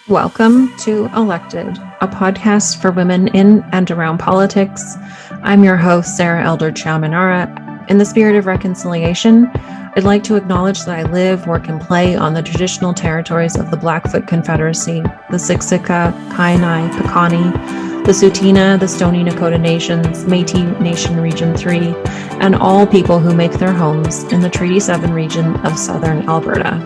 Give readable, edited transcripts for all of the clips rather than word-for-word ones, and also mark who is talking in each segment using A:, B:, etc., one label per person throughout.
A: Welcome to Elected, a podcast for women in and around politics. I'm your host, Sarah Elder-Chaminara. In the spirit of reconciliation, I'd like to acknowledge that I live, work, and play on the traditional territories of the Blackfoot Confederacy, the Siksika, Kainai, Piikani, the Tsuut'ina, the Stoney Nakoda Nations, Métis Nation Region 3, and all people who make their homes in the Treaty 7 region of southern Alberta.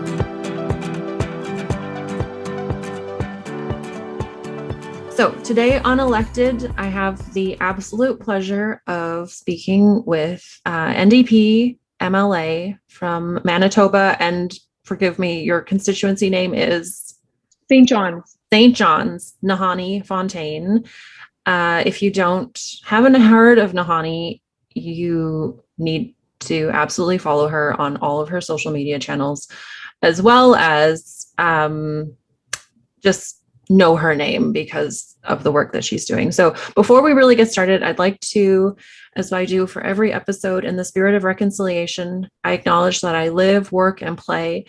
A: So today on Elected, I have the absolute pleasure of speaking with NDP MLA from Manitoba, and forgive me, your constituency name is?
B: St. John's.
A: St. John's, Nahanni Fontaine. If you haven't heard of Nahanni, you need to absolutely follow her on all of her social media channels, as well as just know her name because of the work that she's doing. So before we really get started, I'd like to, as I do for every episode, in the spirit of reconciliation, I acknowledge that I live, work, and play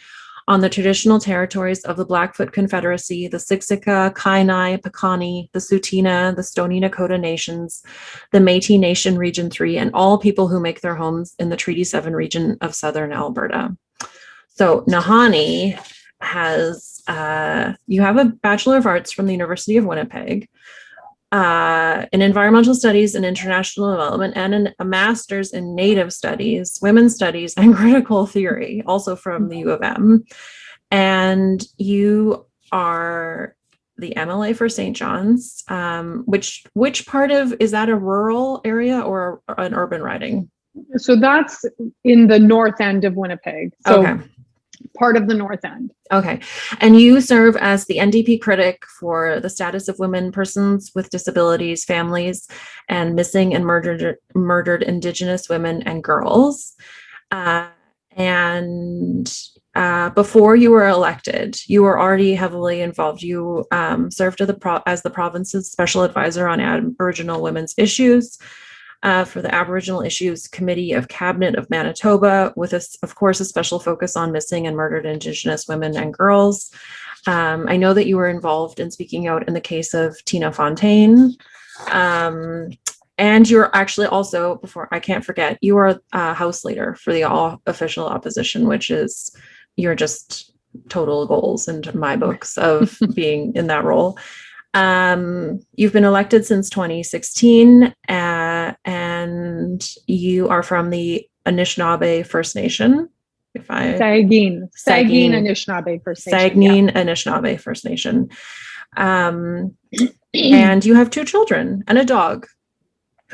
A: on the traditional territories of the Blackfoot Confederacy, the Siksika, Kainai, Piikani, the Tsuut'ina, the Stoney Nakoda Nations, the Métis Nation Region 3, and all people who make their homes in the Treaty 7 region of southern Alberta. So Nahanni you have a Bachelor of Arts from the University of Winnipeg, in Environmental Studies and International Development, and a Master's in Native Studies, Women's Studies, and Critical Theory, also from the U of M. And you are the MLA for St. John's. Which part is that, a rural area or an urban riding?
B: So that's in the north end of Winnipeg. So okay. Part of the north end.
A: Okay. And you serve as the NDP critic for the status of women, persons with disabilities, families, and missing and murdered Indigenous women and girls. Before you were elected, you were already heavily involved. You served as the province's special advisor on Aboriginal women's issues, for the Aboriginal Issues Committee of Cabinet of Manitoba, with, of course, a special focus on missing and murdered Indigenous women and girls. I know that you were involved in speaking out in the case of Tina Fontaine. And you're actually also, before I can't forget, you are a House Leader for the official opposition, which is, you're just total goals in my books of being in that role. You've been elected since 2016, and you are from the Anishinaabe First Nation.
B: Sagkeeng Anishinaabe First Nation.
A: Sagkeeng Anishinaabe First Nation. And you have 2 children and a dog.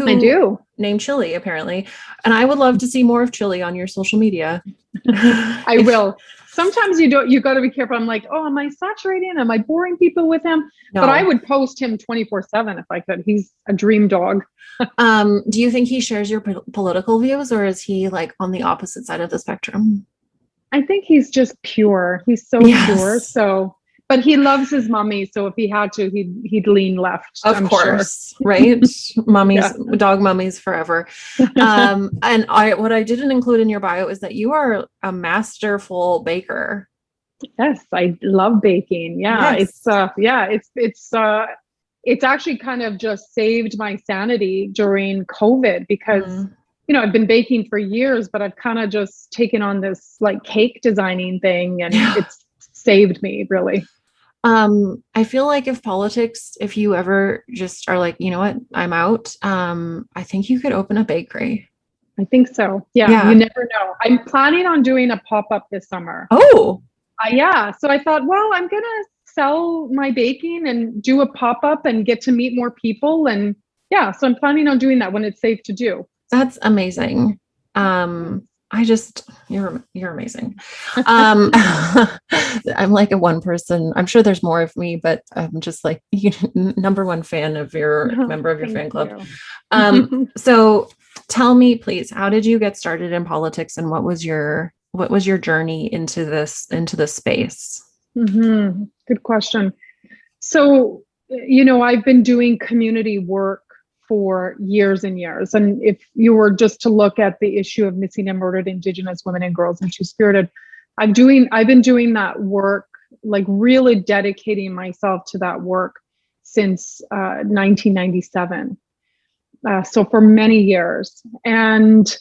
B: I do.
A: Named Chili, apparently. And I would love to see more of Chili on your social media.
B: I will. Sometimes you got to be careful. I'm like, oh, am I saturating? Am I boring people with him? No. But I would post him 24/7 if I could. He's a dream dog.
A: Do you think he shares your political views, or is he like on the opposite side of the spectrum?
B: I think he's just pure. He's so pure. So, but he loves his mummy. So if he had to, he'd lean left.
A: Of course, sure. Right? Mummies, dog mummies forever. And what I didn't include in your bio is that you are a masterful baker.
B: Yes, I love baking. Yeah, yes. It's actually kind of just saved my sanity during COVID because I've been baking for years, but I've kind of just taken on this like cake designing thing, and it's saved me really.
A: I feel like if you ever just are like, you know what, I'm out, I think you could open a bakery.
B: I think so. Yeah. You never know. I'm planning on doing a pop-up this summer.
A: Oh,
B: so I thought, well, I'm going to sell my baking and do a pop-up and get to meet more people. And so I'm planning on doing that when it's safe to do.
A: That's amazing. You're amazing. I'm like a one person. I'm sure there's more of me, but I'm just like number one fan of your member of your fan club. So tell me, please, how did you get started in politics, and what was your journey into this space?
B: Good question. So, I've been doing community work for years and years. And if you were just to look at the issue of missing and murdered Indigenous women and girls and Two-Spirited, I've been doing that work like really dedicating myself to that work since 1997. So for many years. And,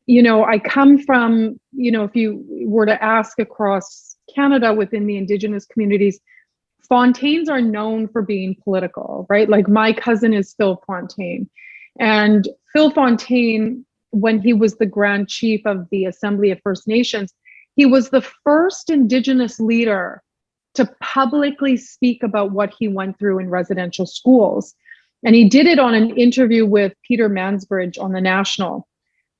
B: you know, I come from, you know, if you were to ask across Canada within the Indigenous communities, Fontaines are known for being political, right? Like my cousin is Phil Fontaine. And Phil Fontaine, when he was the Grand Chief of the Assembly of First Nations, he was the first Indigenous leader to publicly speak about what he went through in residential schools. And he did it on an interview with Peter Mansbridge on the National.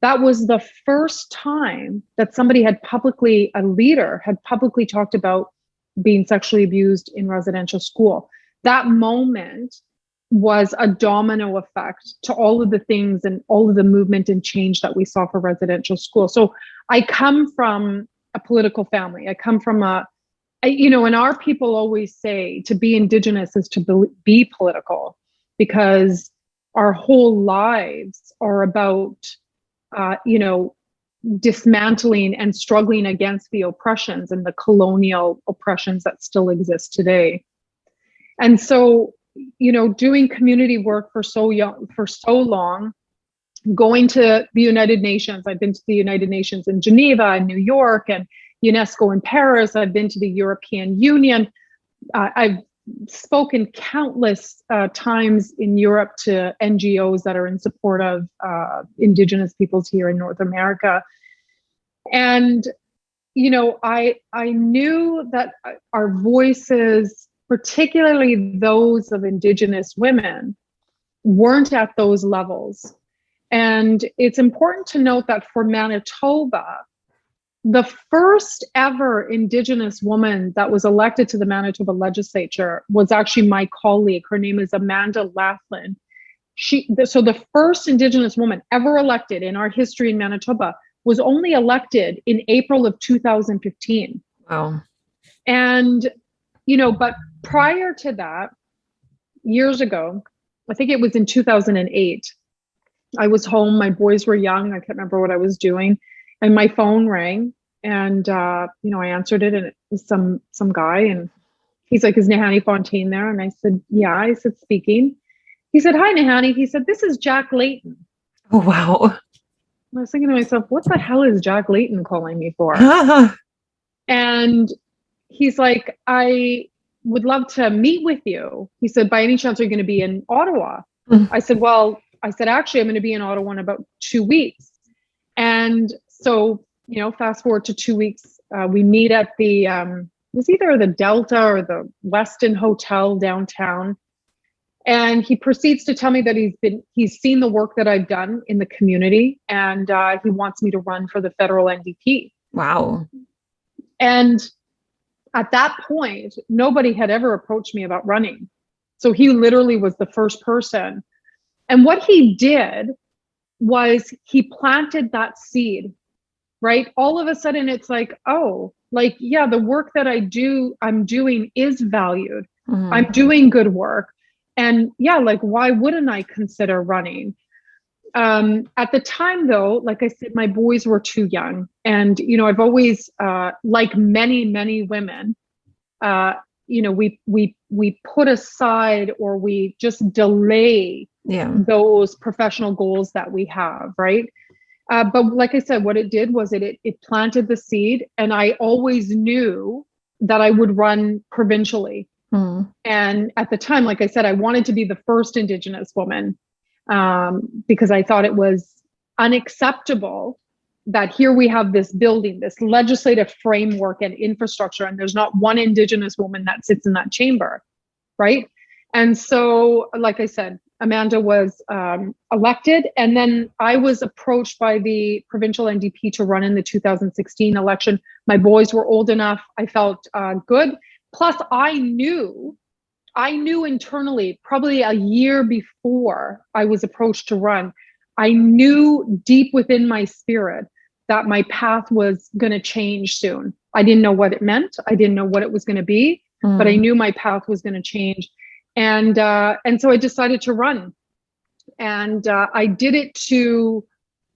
B: That was the first time that somebody had publicly, a leader had publicly talked about being sexually abused in residential school. That moment was a domino effect to all of the things and all of the movement and change that we saw for residential school. So I come from a political family. I come from you know, and our people always say to be Indigenous is to be political, because our whole lives are about, you know, dismantling and struggling against the oppressions and the colonial oppressions that still exist today. And so, you know, doing community work for so long, going to the United Nations. I've been to the United Nations in Geneva and New York and UNESCO in Paris. I've been to the European Union. I've spoken countless times in Europe to NGOs that are in support of Indigenous peoples here in North America. And, you know, I knew that our voices, particularly those of Indigenous women, weren't at those levels. And it's important to note that for Manitoba, the first ever Indigenous woman that was elected to the Manitoba legislature was actually my colleague. Her name is Amanda Laughlin. So the first Indigenous woman ever elected in our history in Manitoba was only elected in April of 2015.
A: Wow.
B: And, you know, but prior to that, years ago, I think it was in 2008, I was home, my boys were young, I can't remember what I was doing, and my phone rang, and you know, I answered it, and it was some guy, and he's like, "Is Nahanni Fontaine there?" And I said, "Yeah." I said, "Speaking." He said, "Hi, Nahanni." He said, "This is Jack Layton."
A: Oh, wow.
B: I was thinking to myself, what the hell is Jack Layton calling me for? And he's like, "I would love to meet with you." He said, "By any chance, are you going to be in Ottawa?" I said, "Actually, I'm going to be in Ottawa in about 2 weeks." And so, you know, fast forward to 2 weeks, we meet at the, it was either the Delta or the Westin Hotel downtown. And he proceeds to tell me that he's seen the work that I've done in the community, and he wants me to run for the federal NDP.
A: Wow.
B: And at that point, nobody had ever approached me about running. So he literally was the first person. And what he did was he planted that seed, right? All of a sudden it's like, oh, like, yeah, the work that I'm doing is valued. Mm-hmm. I'm doing good work. And yeah, like, why wouldn't I consider running? At the time though, like I said, my boys were too young. And, you know, I've always, like many women, you know, we put aside, or we just delay those professional goals that we have, right? But like I said, what it did was it planted the seed, and I always knew that I would run provincially. Mm. And at the time, like I said, I wanted to be the first Indigenous woman, because I thought it was unacceptable that here we have this building, this legislative framework and infrastructure, and there's not one Indigenous woman that sits in that chamber, right? And so, like I said, Amanda was elected, and then I was approached by the provincial NDP to run in the 2016 election. My boys were old enough. I felt good. Plus, I knew internally, probably a year before I was approached to run, I knew deep within my spirit that my path was going to change soon. I didn't know what it meant. I didn't know what it was going to be, but I knew my path was going to change. And so I decided to run. And I did it to,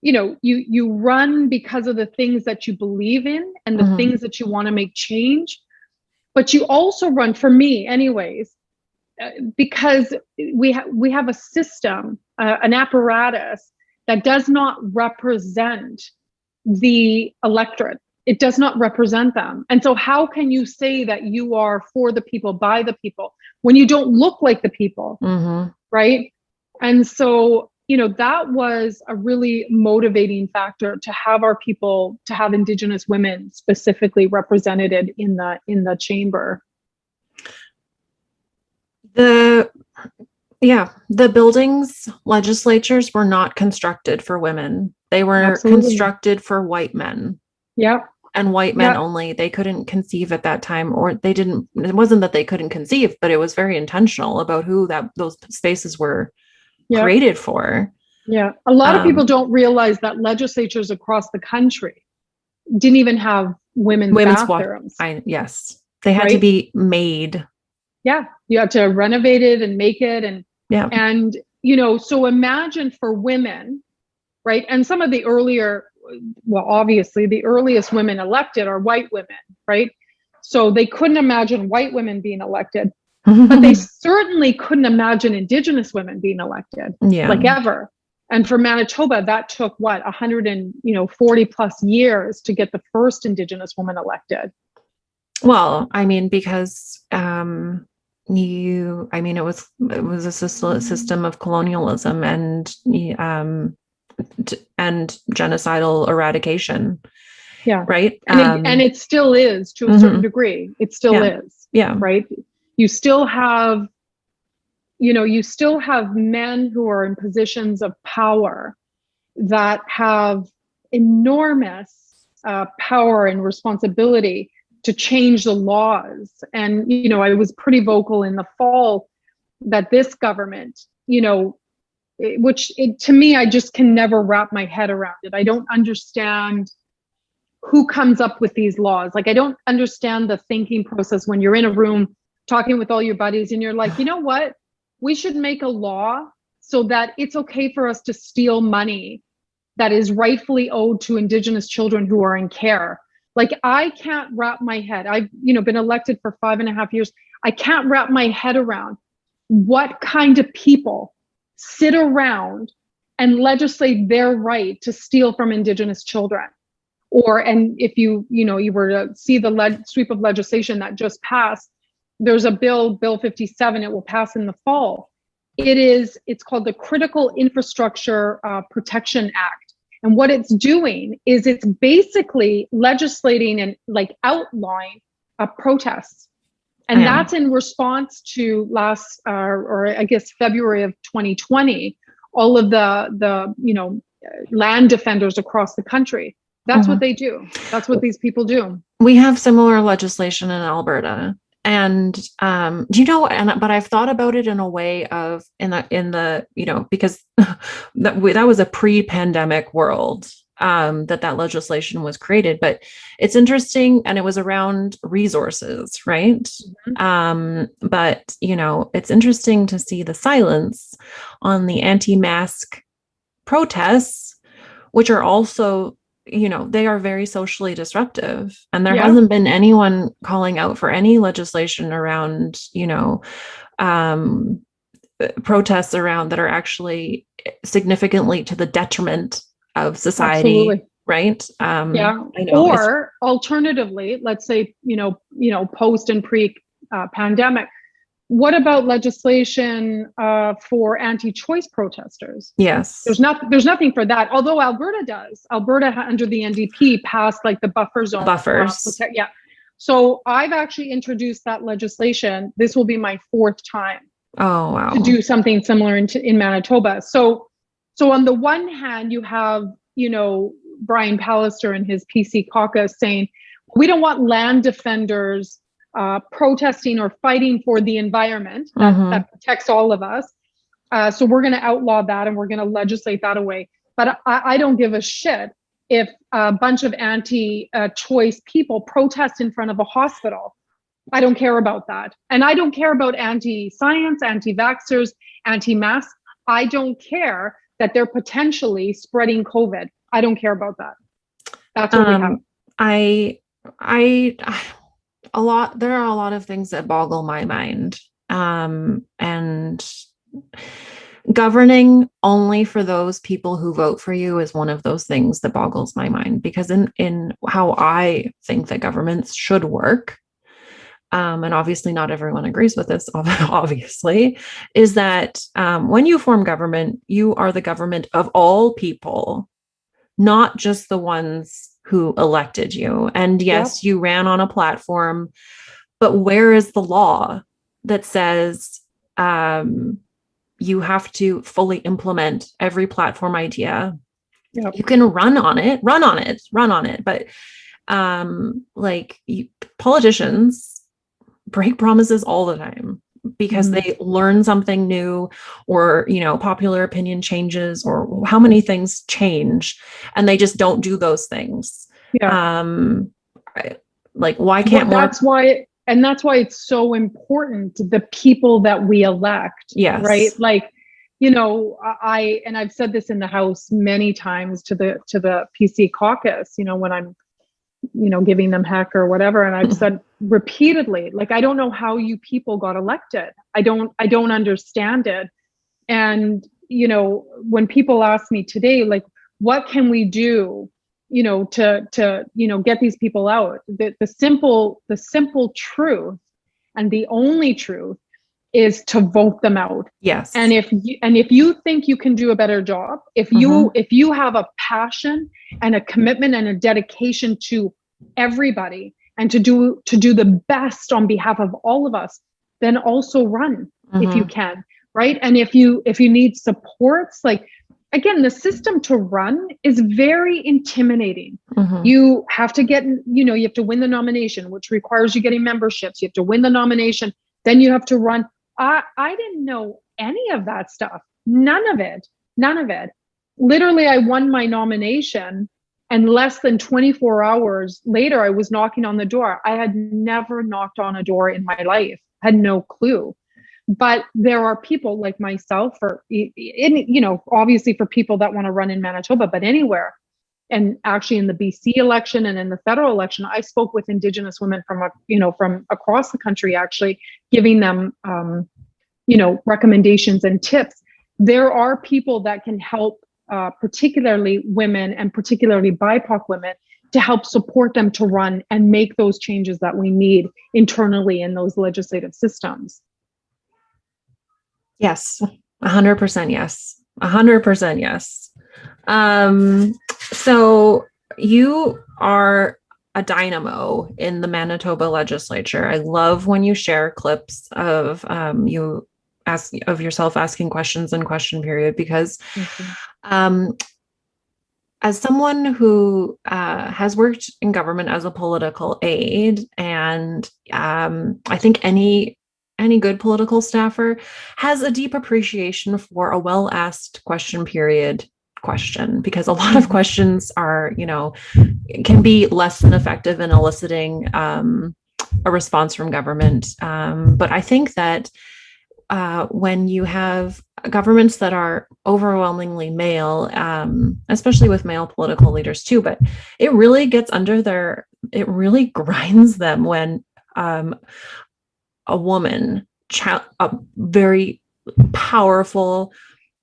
B: you know, you run because of the things that you believe in and the things that you want to make change. But you also run, for me anyways, because we have a system, an apparatus that does not represent the electorate. It does not represent them. And so how can you say that you are for the people, by the people, when you don't look like the people, right? And so, that was a really motivating factor to have our people, to have Indigenous women specifically represented in the chamber.
A: The buildings, legislatures were not constructed for women. They were constructed for white men.
B: Yeah.
A: And white men only. They couldn't conceive at that time, or they didn't. It wasn't that they couldn't conceive, but it was very intentional about who those spaces were created for.
B: Yeah. A lot of people don't realize that legislatures across the country didn't even have women's bathrooms.
A: Yes. They had to be made.
B: Yeah. You had to renovate it and make it. And, so imagine for women, right? And some of the obviously the earliest women elected are white women, right? So they couldn't imagine white women being elected, but they certainly couldn't imagine Indigenous women being elected, like ever. And for Manitoba, that took 140 plus years to get the first Indigenous woman elected.
A: Well, I mean, because it was a system of colonialism and genocidal eradication.
B: Yeah.
A: Right.
B: And it still is, to a certain degree. It still is.
A: Yeah.
B: Right. You still have men who are in positions of power that have enormous power and responsibility to change the laws. And, I was pretty vocal in the fall that this government, to me, I just can never wrap my head around it. I don't understand who comes up with these laws. Like, I don't understand the thinking process when you're in a room talking with all your buddies and you're like, you know what? We should make a law so that it's okay for us to steal money that is rightfully owed to Indigenous children who are in care. Like, I can't wrap my head. I've, been elected for 5.5 years. I can't wrap my head around what kind of people sit around and legislate their right to steal from Indigenous children. And if you were to see the sweep of legislation that just passed, there's a bill 57, it will pass in the fall. It's called the Critical Infrastructure Protection Act. And what it's doing is it's basically legislating and outlawing protests. And that's in response to February of 2020, all of the land defenders across the country. That's what they do. That's what these people do.
A: We have similar legislation in Alberta. And but I've thought about it in a way of because that was a pre-pandemic world that legislation was created. But it's interesting, and it was around resources, right? But it's interesting to see the silence on the anti-mask protests, which are also, they are very socially disruptive, and there hasn't been anyone calling out for any legislation around, protests around that are actually significantly to the detriment of society. Absolutely. Right.
B: Or alternatively, let's say, post and pre pandemic, what about legislation for anti-choice protesters?
A: Yes.
B: There's nothing for that. Although Alberta does. Alberta under the NDP passed the buffer zone.
A: Buffers.
B: So I've actually introduced that legislation. This will be my 4th time.
A: Oh, wow.
B: To do something similar in Manitoba. So on the one hand, you have, Brian Pallister and his PC caucus saying, we don't want land defenders protesting or fighting for the environment that protects all of us. So we're going to outlaw that and we're going to legislate that away. But I don't give a shit if a bunch of anti-choice people protest in front of a hospital. I don't care about that. And I don't care about anti-science, anti-vaxxers, anti-mask. I don't care that they're potentially spreading COVID. I don't care about that. That's what we have.
A: there are a lot of things that boggle my mind. And governing only for those people who vote for you is one of those things that boggles my mind, because in how I think that governments should work, and obviously not everyone agrees with this, obviously, is that when you form government, you are the government of all people, not just the ones who elected you. And yes, you ran on a platform, but where is the law that says you have to fully implement every platform idea? You can run on it, but politicians break promises all the time because they learn something new, or popular opinion changes, or how many things change, and they just don't do those things. Why can't
B: that's why it's so important, the people that we elect. Right, I've said this in the House many times to the PC caucus, when I'm giving them heck or whatever. And I've said repeatedly, I don't know how you people got elected. I don't understand it. And, when people ask me today, what can we do, to get these people out? The simple truth, and the only truth, is to vote them out.
A: Yes.
B: And if you think you can do a better job, if you have a passion and a commitment and a dedication to everybody, and to do the best on behalf of all of us, then also run if you can, right? And if you need supports, again, the system to run is very intimidating. You have to you have to win the nomination, which requires you getting memberships. You have to win the nomination, then you have to run. I didn't know any of that stuff. None of it. Literally, I won my nomination, and less than 24 hours later, I was knocking on the door. I had never knocked on a door in my life, had no clue. But there are people like myself, obviously for people that want to run in Manitoba, but anywhere. And actually in the BC election and in the federal election, I spoke with Indigenous women from across the country, actually giving them, recommendations and tips. There are people that can help, particularly women, and particularly BIPOC women, to help support them to run and make those changes that we need internally in those legislative systems.
A: Yes, 100% yes. 100% yes. So you are a dynamo in the Manitoba legislature. I love when you share clips of yourself asking questions in question period, because as someone who has worked in government as a political aide, and I think any good political staffer has a deep appreciation for a well-asked question period question, because a lot of questions are, can be less than effective in eliciting a response from government. But I think that when you have governments that are overwhelmingly male, especially with male political leaders too, but it really gets it really grinds them when a woman, a very powerful,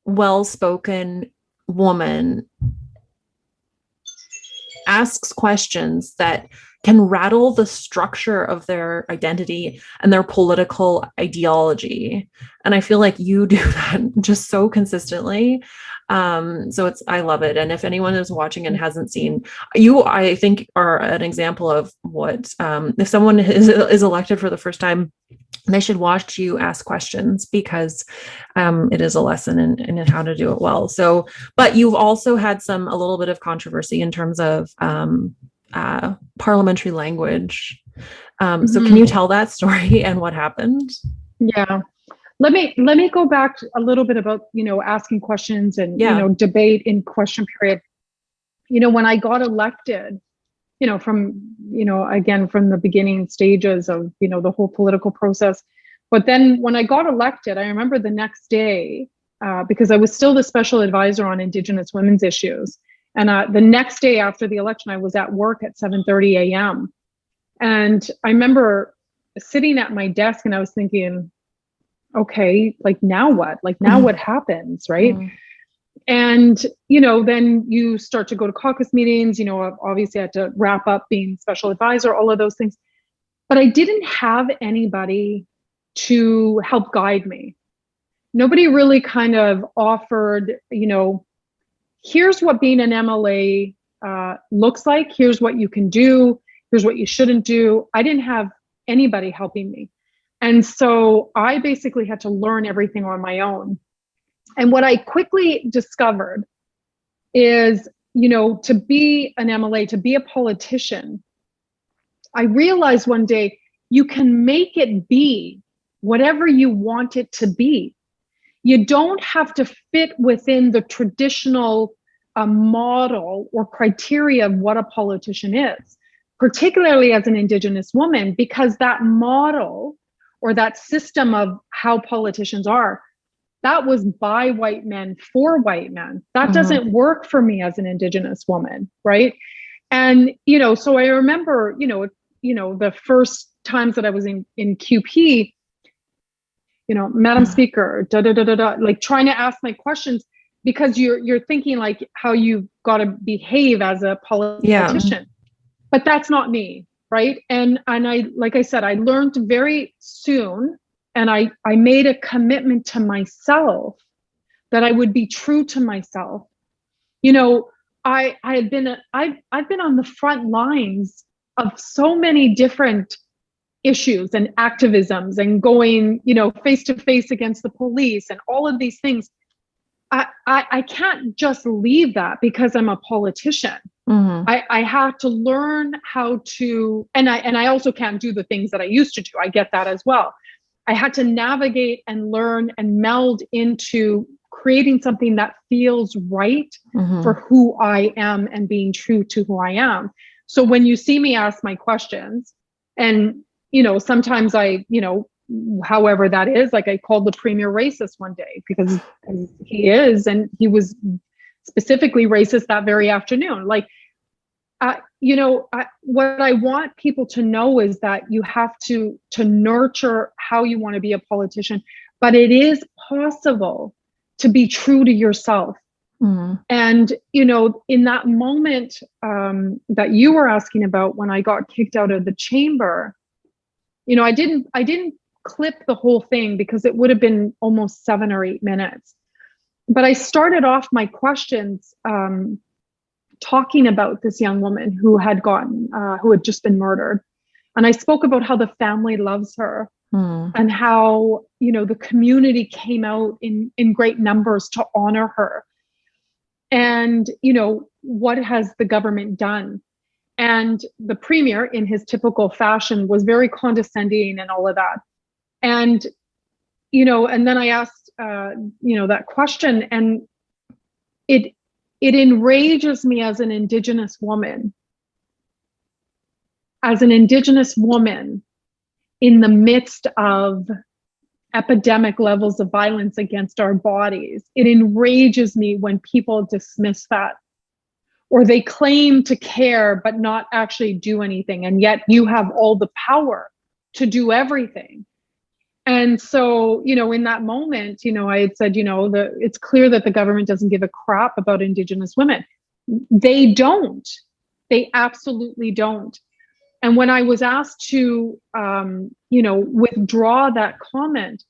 A: well-spoken woman, asks questions that can rattle the structure of their identity and their political ideology. And I feel like you do that just so consistently. So I love it. And if anyone is watching and hasn't seen you, I think are an example of what, if someone is elected for the first time, they should watch you ask questions, because it is a lesson in how to do it well. So, but you've also had a little bit of controversy in terms of parliamentary language. So can you tell that story and what happened?
B: Yeah. Let me go back a little bit about, asking questions and, debate in question period. When I got elected, from the beginning stages of, the whole political process. But then when I got elected, I remember the next day, because I was still the special advisor on Indigenous women's issues. And the next day after the election, I was at work at 7:30 a.m. And I remember sitting at my desk and I was thinking, okay, like now what? Like now what happens, right? And, then you start to go to caucus meetings, obviously I had to wrap up being special advisor, all of those things. But I didn't have anybody to help guide me. Nobody really kind of offered, here's what being an MLA looks like. Here's what you can do. Here's what you shouldn't do. I didn't have anybody helping me. And so I basically had to learn everything on my own. And what I quickly discovered is, to be an MLA, to be a politician, I realized one day you can make it be whatever you want it to be. You don't have to fit within the traditional model or criteria of what a politician is, particularly as an Indigenous woman, because that model or that system of how politicians are, that was by white men for white men. That doesn't work for me as an Indigenous woman, right? And, so I remember, the first times that I was in QP, Madam Speaker, like trying to ask my questions, because you're thinking like how you've got to behave as a politician. But that's not me, right? And I, like I said, I learned very soon, and I made a commitment to myself that I would be true to myself. I've been on the front lines of so many different issues and activisms and going, face to face against the police and all of these things. I can't just leave that because I'm a politician. I have to learn how to, and I also can't do the things that I used to do. I get that as well. I had to navigate and learn and meld into creating something that feels right for who I am and being true to who I am. So when you see me ask my questions, and, sometimes I, however that is, like I called the premier racist one day because he is, and he was specifically racist that very afternoon. Like, what I want people to know is that you have to nurture how you want to be a politician, but it is possible to be true to yourself. And, in that moment that you were asking about, when I got kicked out of the chamber, I didn't clip the whole thing because it would have been almost 7 or 8 minutes. But I started off my questions talking about this young woman who had just been murdered. And I spoke about how the family loves her and how, the community came out in great numbers to honor her. And, what has the government done? And the premier, in his typical fashion, was very condescending and all of that. And, and then I asked, that question, and it enrages me as an Indigenous woman. As an Indigenous woman in the midst of epidemic levels of violence against our bodies, it enrages me when people dismiss that, or they claim to care but not actually do anything, and yet you have all the power to do everything. And so, in that moment, I had said, it's clear that the government doesn't give a crap about Indigenous women. They don't. They absolutely don't. And when I was asked to, withdraw that comment,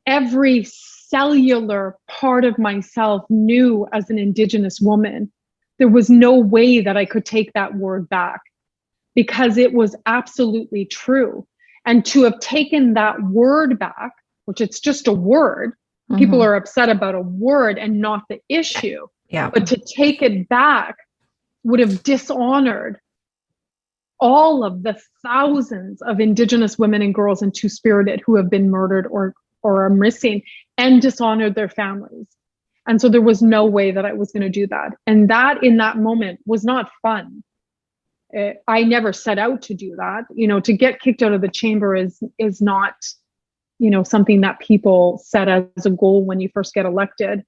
B: every cellular part of myself knew, as an Indigenous woman, there was no way that I could take that word back, because it was absolutely true. And to have taken that word back, which it's just a word, people are upset about a word and not the issue. Yeah. But to take it back would have dishonored all of the thousands of Indigenous women and girls and Two-Spirited who have been murdered or are missing, and dishonored their families. And so there was no way that I was going to do that. And that, in that moment, was not fun. I never set out to do that. To get kicked out of the chamber is not, something that people set as a goal when you first get elected.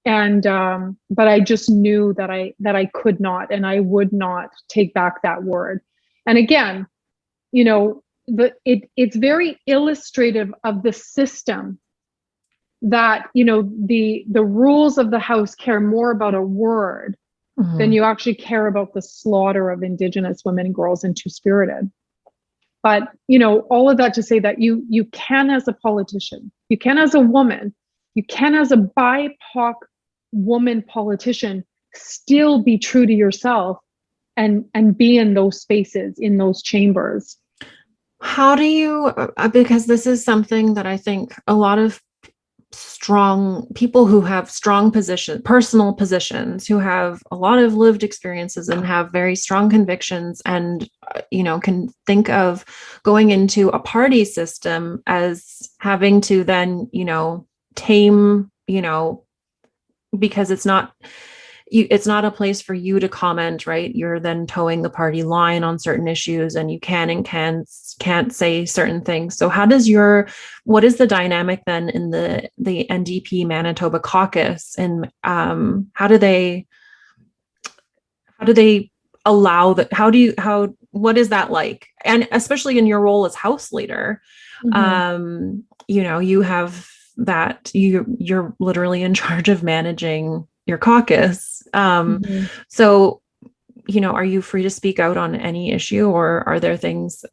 B: And but I just knew that I could not, and I would not take back that word. And again, it's very illustrative of the system that, the rules of the House care more about a word than you actually care about the slaughter of Indigenous women, girls, and Two-Spirited. But, all of that to say that you can, as a politician, you can as a woman, you can as a BIPOC woman politician, still be true to yourself and be in those spaces, in those chambers.
A: How do you, because this is something that I think a lot of strong people who have strong personal positions, who have a lot of lived experiences and have very strong convictions, and can think of going into a party system as having to then tame, because it's not a place for you to comment, right? You're then towing the party line on certain issues, and you can and can't say certain things. So what is the dynamic then in the NDP Manitoba caucus, and how do they allow that? What is that like? And especially in your role as House Leader, you have that you're literally in charge of managing your caucus. So, are you free to speak out on any issue, or are there things,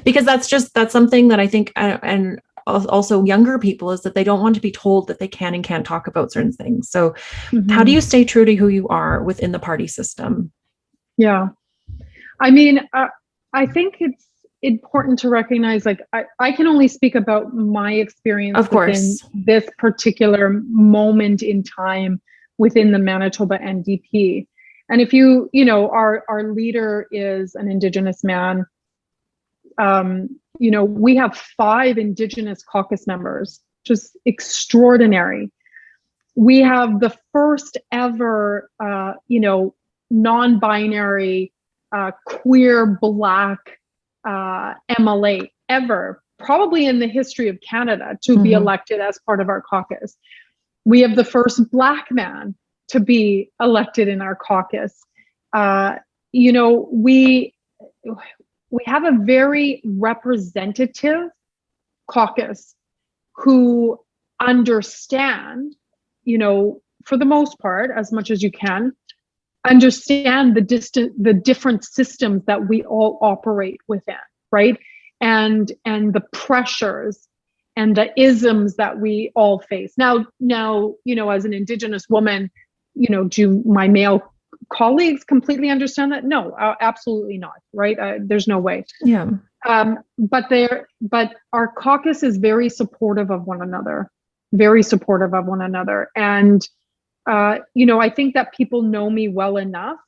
A: because that's something that I think, and also younger people, is that they don't want to be told that they can and can't talk about certain things. So how do you stay true to who you are within the party system?
B: Yeah. I mean, I think it's important to recognize, like, I can only speak about my experience,
A: of course,
B: within this particular moment in time within the Manitoba NDP. And if our leader is an Indigenous man, we have 5 Indigenous caucus members, just extraordinary. We have the first ever, non-binary, queer Black MLA ever, probably in the history of Canada, to be elected as part of our caucus. We have the first Black man to be elected in our caucus. We have a very representative caucus who understand, for the most part, as much as you can, understand the different systems that we all operate within, right? And the pressures and the isms that we all face. Now, as an Indigenous woman, do my male colleagues completely understand that? No, absolutely not, right? There's no way.
A: Yeah.
B: But our caucus is very supportive of one another, very supportive of one another. And, I think that people know me well enough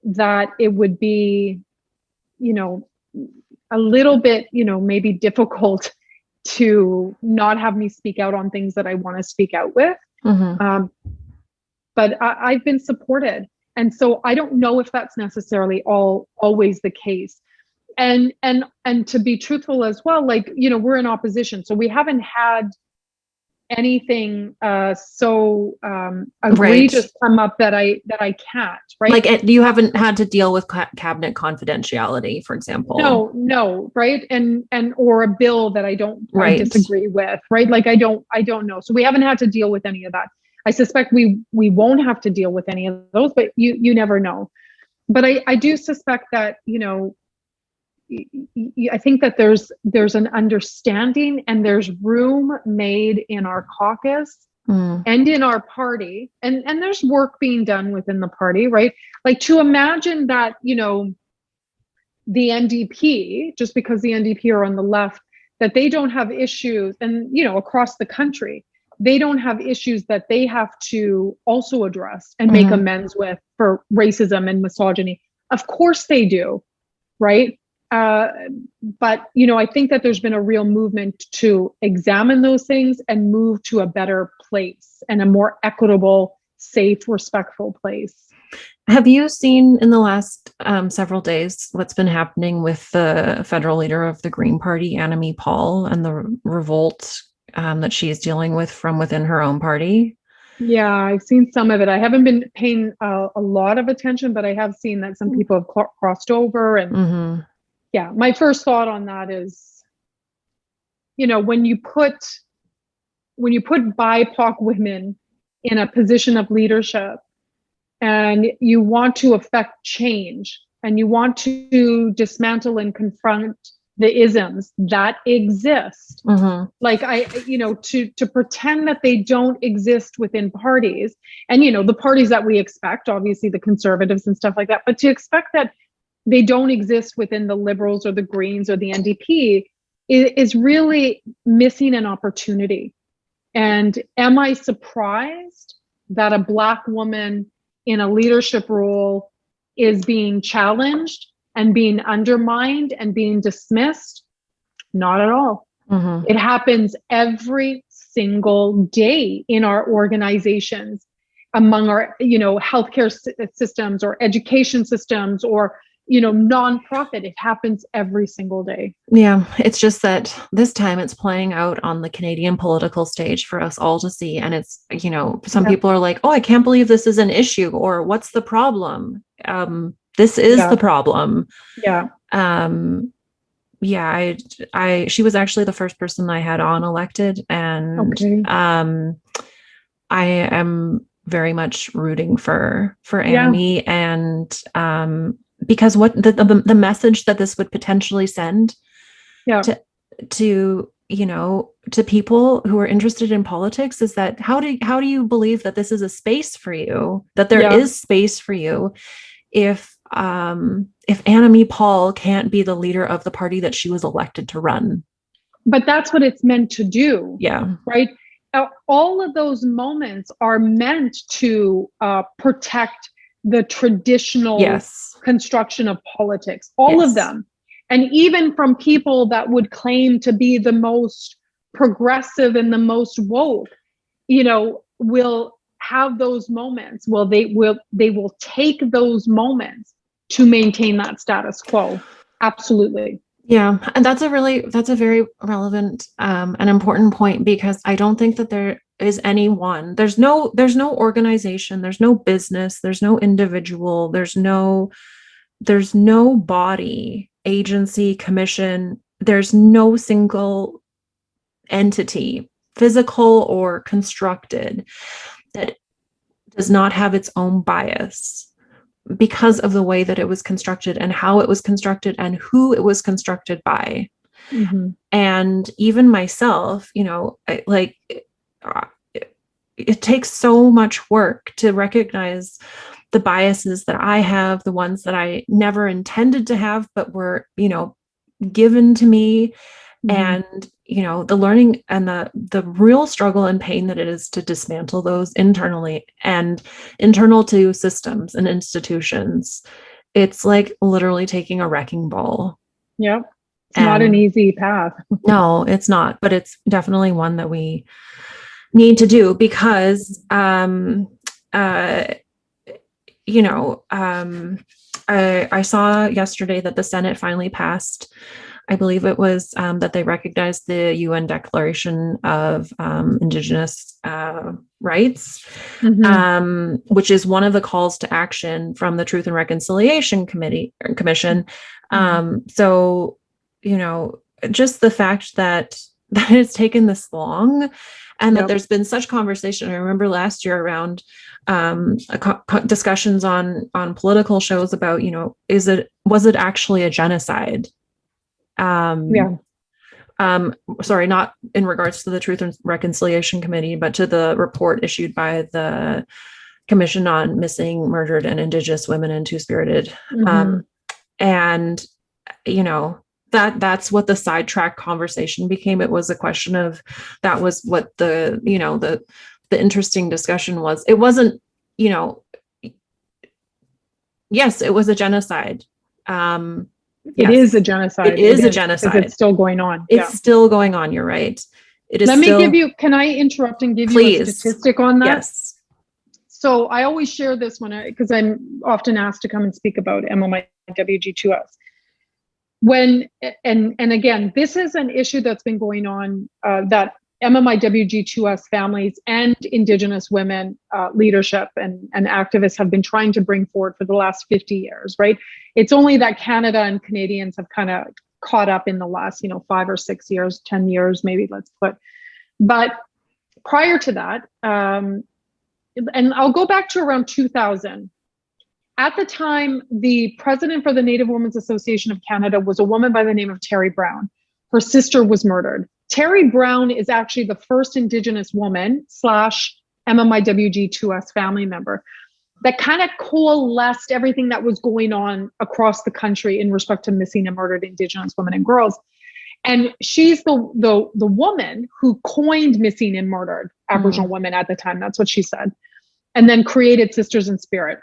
B: that it would be, a little bit, maybe difficult to not have me speak out on things that I want to speak out with. But I've been supported. And so I don't know if that's necessarily always the case. And to be truthful as well, like, we're in opposition, so we haven't had anything so egregious come up that I can't, right?
A: Like, you haven't had to deal with cabinet confidentiality, for example.
B: No, right? And or a bill that I disagree with, right? Like, I don't know. So we haven't had to deal with any of that. I suspect we won't have to deal with any of those, but you never know. But I do suspect that, I think that there's an understanding, and there's room made in our caucus and in our party, and there's work being done within the party, right? Like, to imagine that, the NDP, just because the NDP are on the left, that they don't have issues, and, across the country, they don't have issues that they have to also address and make amends with for racism and misogyny. Of course they do, right? But, I think that there's been a real movement to examine those things and move to a better place and a more equitable, safe, respectful place.
A: Have you seen in the last several days what's been happening with the federal leader of the Green Party, Annamie Paul, and the revolt that she's dealing with from within her own party?
B: Yeah, I've seen some of it. I haven't been paying a lot of attention, but I have seen that some people have crossed over. And yeah, my first thought on that is, when you put BIPOC women in a position of leadership and you want to affect change and you want to dismantle and confront the isms that exist, like to pretend that they don't exist within parties, and the parties that we expect, obviously the conservatives and stuff like that, but to expect that they don't exist within the Liberals or the Greens or the NDP is really missing an opportunity. And am I surprised that a Black woman in a leadership role is being challenged and being undermined and being dismissed? Not at all. It happens every single day in our organizations, among our, healthcare systems or education systems or, nonprofit. It happens every single day.
A: Yeah, it's just that this time it's playing out on the Canadian political stage for us all to see. And it's, some people are like, oh, I can't believe this is an issue, or what's the problem? This is the problem.
B: Yeah.
A: She was actually the first person I had on Elected, and I am very much rooting for Annie, and because what the message that this would potentially send to people who are interested in politics is that how do you believe that this is a space for you, that there is space for you if Annamie Paul can't be the leader of the party that she was elected to run?
B: But that's what it's meant to do.
A: Yeah.
B: Right. All of those moments are meant to protect the traditional construction of politics, all of them. And even from people that would claim to be the most progressive and the most woke, will have those moments. Well, they will take those moments to maintain that status quo. Absolutely.
A: Yeah. And that's a very relevant and important point, because I don't think that there is anyone, there's no organization, there's no business, there's no individual, there's no body, agency, commission, there's no single entity, physical or constructed, that does not have its own bias because of the way that it was constructed and how it was constructed and who it was constructed by. And even myself, it takes so much work to recognize the biases that I have, the ones that I never intended to have, but were, given to me. And, the learning and the real struggle and pain that it is to dismantle those internally and internal to systems and institutions. It's like literally taking a wrecking ball.
B: Yeah. It's not an easy path.
A: No, it's not, but it's definitely one that we need to do, because, I saw yesterday that the Senate finally passed, I believe it was that they recognized the UN Declaration of Indigenous rights, which is one of the calls to action from the Truth and Reconciliation Commission. So, just the fact that it's taken this long, and that there's been such conversation. I remember last year around discussions on political shows about, was it actually a genocide? Sorry, not in regards to the Truth and Reconciliation Committee, but to the report issued by the Commission on Missing, Murdered, and Indigenous Women and Two-Spirited. And, that's what the sidetrack conversation became. It was a question of, that was what the interesting discussion was. It wasn't, yes, it was a genocide.
B: It is a genocide.
A: It is a genocide.
B: It's still going on.
A: It's still going on. You're right. It is.
B: Can I interrupt and give you a statistic on that?
A: Yes.
B: So I always share this because I'm often asked to come and speak about MMIWG2S. And again, this is an issue that's been going on that MMIWG2S families and Indigenous women leadership and activists have been trying to bring forward for the last 50 years, right? It's only that Canada and Canadians have kind of caught up in the last, 5 or 6 years, 10 years, maybe, let's put. But prior to that, and I'll go back to around 2000. At the time, the president for the Native Women's Association of Canada was a woman by the name of Terry Brown. Her sister was murdered. Terry Brown is actually the first Indigenous woman / MMIWG2S family member that kind of coalesced everything that was going on across the country in respect to missing and murdered Indigenous women and girls. And she's the woman who coined missing and murdered Aboriginal women at the time. That's what she said. And then created Sisters in Spirit.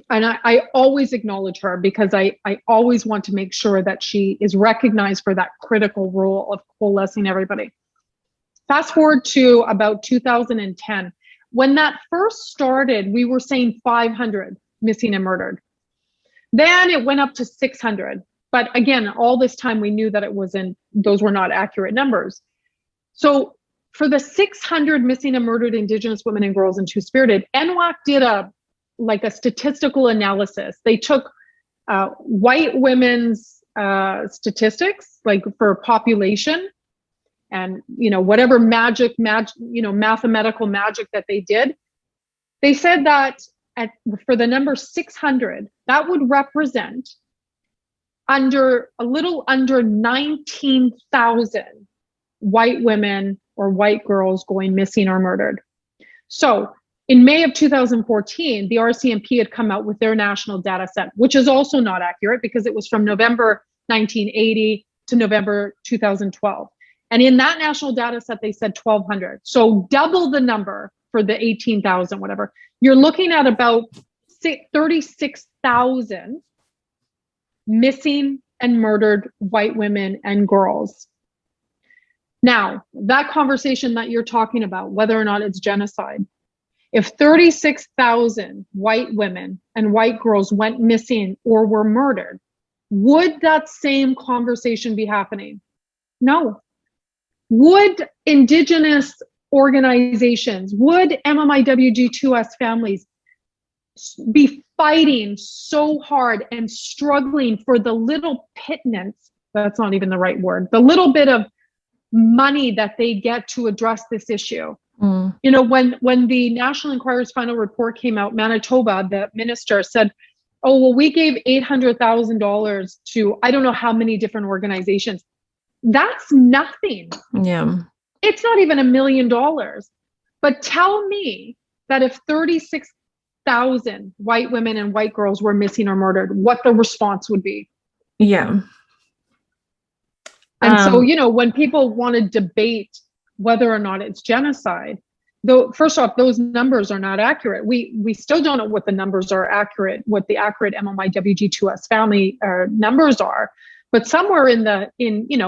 B: And I always acknowledge her because I always want to make sure that she is recognized for that critical role of coalescing everybody. Fast forward to about 2010. When that first started, we were saying 500 missing and murdered. Then it went up to 600. But again, all this time we knew that those were not accurate numbers. So for the 600 missing and murdered Indigenous women and girls in Two-Spirited, NWAC did a statistical analysis. They took white women's statistics, like for population, and whatever mathematical magic that they did. They said that for the number 600, that would represent a little under 19,000 white women or white girls going missing or murdered. So in May of 2014, the RCMP had come out with their national data set, which is also not accurate because it was from November 1980 to November 2012. And in that national data set, they said 1,200. So double the number for the 18,000, whatever. You're looking at about 36,000 missing and murdered white women and girls. Now, that conversation that you're talking about, whether or not it's genocide, if 36,000 white women and white girls went missing or were murdered, would that same conversation be happening? No. Would Indigenous organizations, would MMIWG2S families be fighting so hard and struggling for the little pittance, that's not even the right word, the little bit of money that they get to address this issue? When the National Enquirer's final report came out, Manitoba, the minister said, oh, well, we gave $800,000 to I don't know how many different organizations. That's nothing.
A: Yeah.
B: It's not even $1 million. But tell me that if 36,000 white women and white girls were missing or murdered, what the response would be.
A: Yeah.
B: And so, when people want to debate whether or not it's genocide, though, first off, those numbers are not accurate. We still don't know what the numbers are accurate, what the accurate MMIWG2S family numbers are. But somewhere in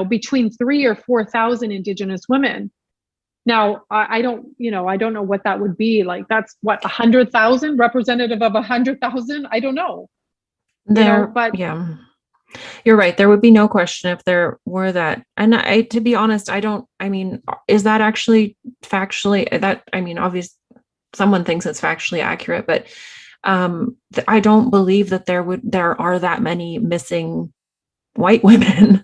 B: between 3,000 or 4,000 Indigenous women. Now, I don't know what that would be like. That's what, 100,000, representative of 100,000. I don't know.
A: But yeah, you're right. There would be no question if there were that. And to be honest, is that actually factually obviously someone thinks it's factually accurate, but I don't believe that there are that many missing white women,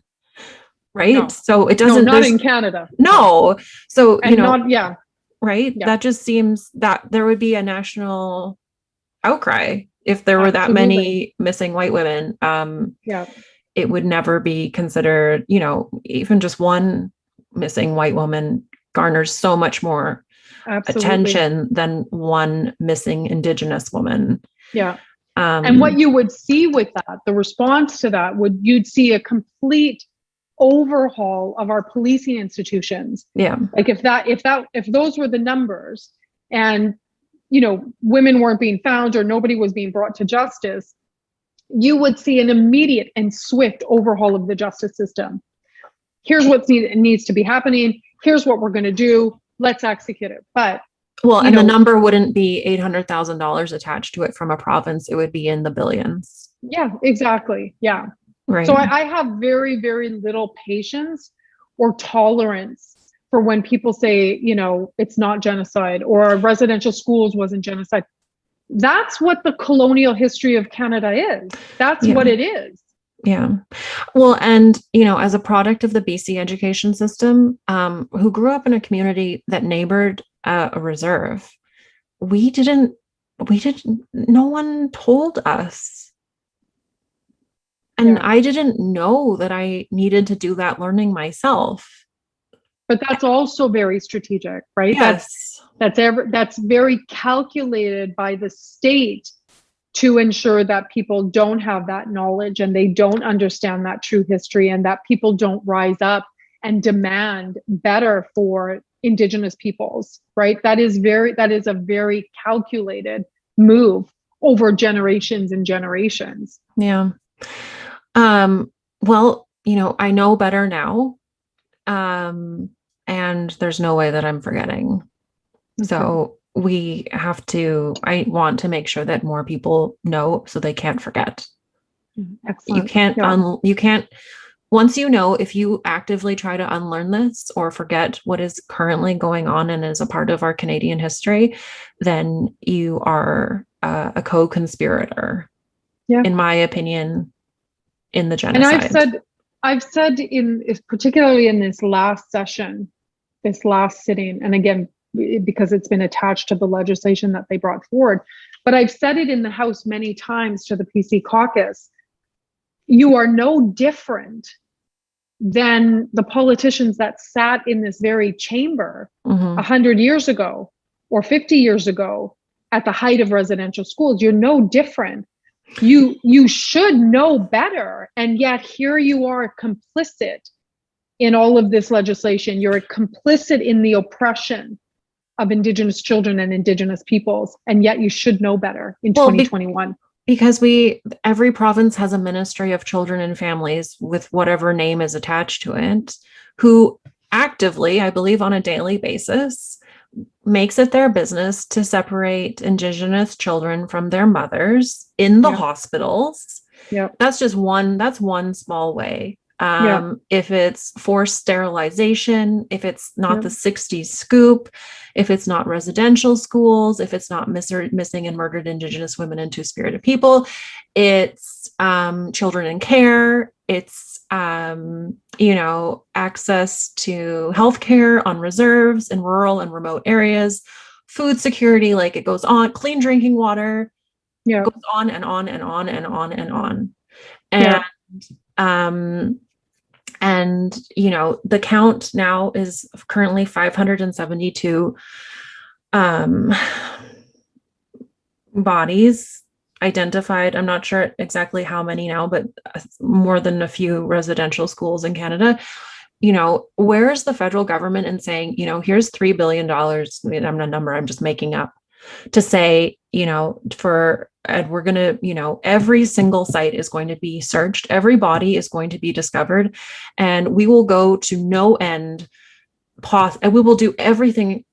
A: right? No. So it doesn't.
B: No, not in Canada.
A: No. So
B: right.
A: Yeah. That just seems that there would be a national outcry if there were that many missing white women. It would never be considered. Even just one missing white woman garners so much more attention than one missing Indigenous woman.
B: Yeah. And what you would see with that, the response to that you'd see a complete overhaul of our policing institutions.
A: Yeah.
B: Like if those were the numbers and, women weren't being found or nobody was being brought to justice, you would see an immediate and swift overhaul of the justice system. Here's what needs to be happening. Here's what we're going to do. Let's execute it. But
A: the number wouldn't be $800,000 attached to it from a province. It would be in the billions.
B: Yeah, exactly. Yeah.
A: Right.
B: So I have very, very little patience or tolerance for when people say, it's not genocide, or residential schools wasn't genocide. That's what the colonial history of Canada is. That's what it is.
A: Yeah. Well, and, as a product of the BC education system, who grew up in a community that neighbored a reserve, no one told us. And I didn't know that I needed to do that learning myself.
B: But that's also very strategic, right?
A: Yes.
B: That's very calculated by the state to ensure that people don't have that knowledge and they don't understand that true history, and that people don't rise up and demand better for Indigenous peoples, right? That is a very calculated move over generations and generations.
A: Yeah. Well, I know better now. And there's no way that I'm forgetting. Okay. So I want to make sure that more people know so they can't forget. Excellent. You can't, once if you actively try to unlearn this or forget what is currently going on and is a part of our Canadian history, then you are a co-conspirator, in my opinion, in the genocide.
B: And I've said particularly in this last sitting, and again, because it's been attached to the legislation that they brought forward, but I've said it in the House many times to the PC caucus, you are no different than the politicians that sat in this very chamber 100 years ago or 50 years ago at the height of residential schools. You're no different. You should know better, and yet here you are complicit in all of this legislation. You're complicit in the oppression of Indigenous children and Indigenous peoples, and yet you should know better in 2021.
A: Because every province has a Ministry of Children and Families with whatever name is attached to it, who actively, I believe on a daily basis, makes it their business to separate Indigenous children from their mothers in the hospitals. Yeah. That's one small way. If it's forced sterilization, if it's not the 60s scoop, if it's not residential schools, if it's not missing and murdered Indigenous women and Two-Spirited people, it's children in care, it's access to healthcare on reserves in rural and remote areas, food security, like it goes on, clean drinking water, goes on and on and on and on and on. And the count now is currently 572 bodies identified. I'm not sure exactly how many now, but more than a few residential schools in Canada. Where is the federal government in saying, here's $3 billion, I'm a number I'm just making up, to say, we're going to, every single site is going to be searched, every body is going to be discovered, and we will go to no end, and we will do everything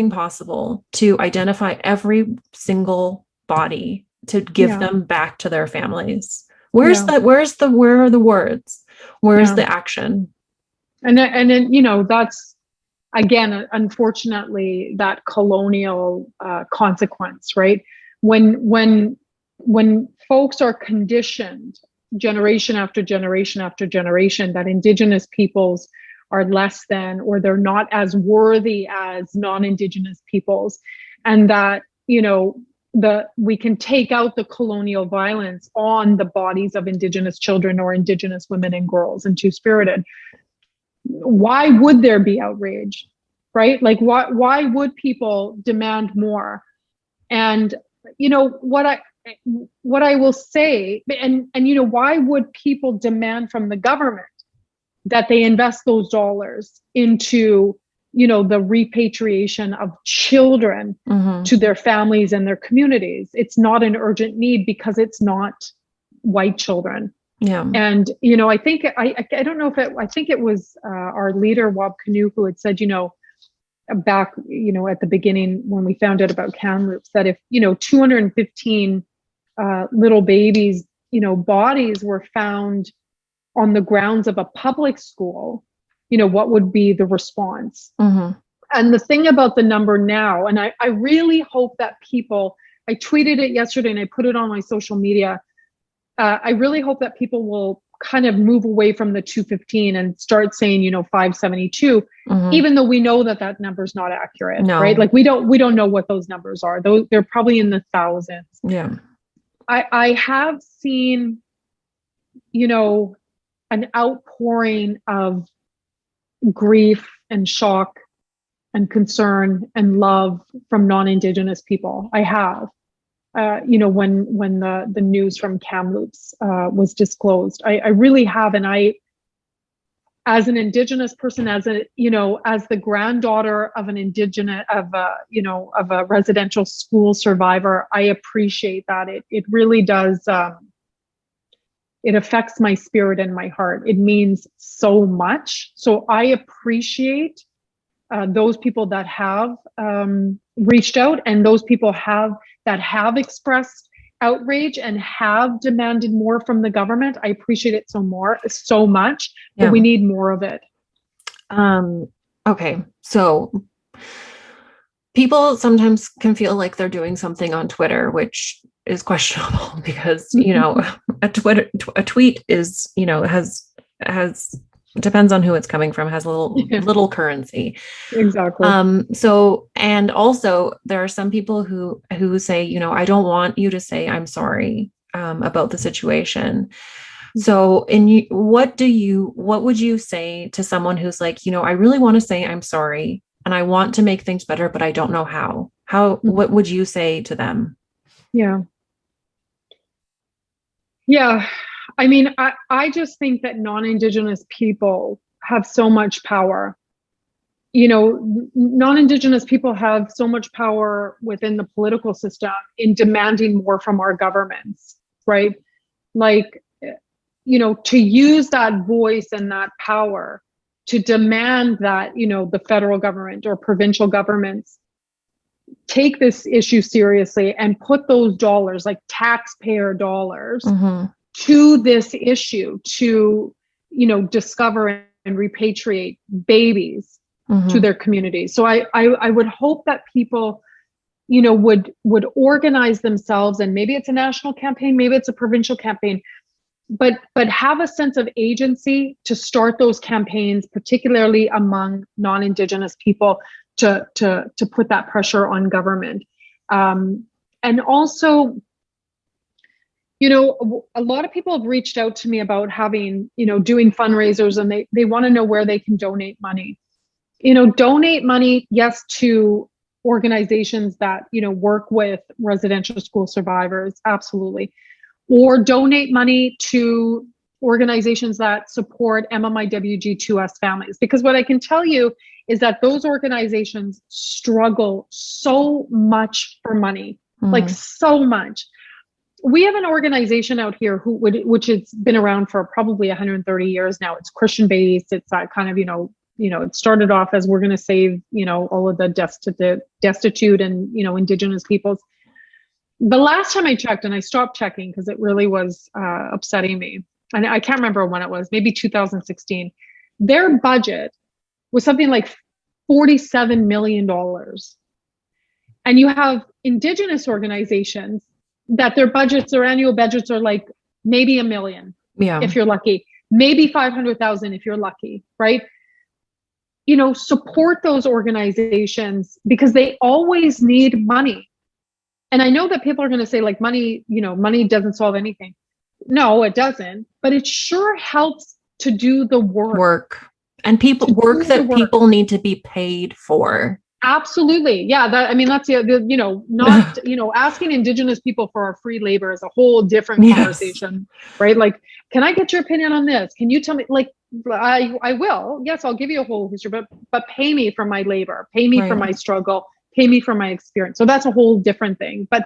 A: possible to identify every single body, to give them back to their families. Where are the words? Where's the action?
B: And then, that's, again, unfortunately, that colonial consequence, right? When folks are conditioned generation after generation after generation that Indigenous peoples are less than, or they're not as worthy as non-Indigenous peoples, and that, we can take out the colonial violence on the bodies of Indigenous children or Indigenous women and girls and Two-Spirited, why would there be outrage, right? Like, why would people demand more? And what I will say, and why would people demand from the government that they invest those dollars into the repatriation of children to their families and their communities? It's not an urgent need because it's not white children. Yeah. And, I think, I don't know if I think it was our leader, Wab Kinew, who had said, back, at the beginning when we found out about Kamloops, that if, 215 little babies, bodies were found on the grounds of a public school, what would be the response.
A: Mm-hmm.
B: And the thing about the number now, and I really hope that people, I tweeted it yesterday and I put it on my social media. I really hope that people will kind of move away from the 215 and start saying, 572, even though we know that number is not accurate, right? Like we don't know what those numbers are. They're probably in the thousands.
A: Yeah.
B: I have seen, an outpouring of grief and shock and concern and love from non-Indigenous people. I have, when the news from Kamloops was disclosed, I really have. And I, as an Indigenous person, as the granddaughter of an Indigenous, of a residential school survivor, I appreciate that. It really does. It affects my spirit and my heart. It means so much. So I appreciate those people that have reached out, and those people that have expressed outrage and have demanded more from the government. I appreciate it so much, but we need more of it.
A: Okay. So people sometimes can feel like they're doing something on Twitter, which is questionable because, a tweet is, has depends on who it's coming from, has little currency.
B: Exactly.
A: So, and also there are some people who say, I don't want you to say I'm sorry about the situation. So what would you say to someone who's like, I really want to say I'm sorry and I want to make things better, but I don't know how? What would you say to them?
B: Yeah. Yeah. I mean, I just think that non-Indigenous people have so much power. Non-Indigenous people have so much power within the political system in demanding more from our governments, right? Like, to use that voice and that power to demand that, the federal government or provincial governments take this issue seriously and put those dollars, like taxpayer dollars, to this issue to, discover and repatriate babies to their communities. So I would hope that people, would organize themselves, and maybe it's a national campaign, maybe it's a provincial campaign, but have a sense of agency to start those campaigns, particularly among non-Indigenous people, to put that pressure on government. And also, a lot of people have reached out to me about having, doing fundraisers, and they want to know where they can donate money. Donate money, yes, to organizations that, work with residential school survivors, absolutely. Or donate money to organizations that support MMIWG2S families. Because what I can tell you is that those organizations struggle so much for money, like so much. We have an organization out here which has been around for probably 130 years now. It's Christian based. It's that kind of, it started off as we're going to save, all of the destitute and, Indigenous peoples. The last time I checked, and I stopped checking because it really was upsetting me, and I can't remember when it was, maybe 2016, their budget was something like $47 million. And you have Indigenous organizations that their annual budgets are like maybe $1 million, if you're lucky, maybe 500,000 if you're lucky, right? Support those organizations because they always need money. And I know that people are going to say like money doesn't solve anything. No, it doesn't, but it sure helps to do the work. And people people need to be paid for. Absolutely. Yeah. That's not, asking Indigenous people for our free labor is a whole different conversation, right? Like, can I get your opinion on this? Can you tell me, like, I will, yes, I'll give you a whole history, but pay me for my labor, pay me for my struggle, pay me for my experience. So that's a whole different thing. But,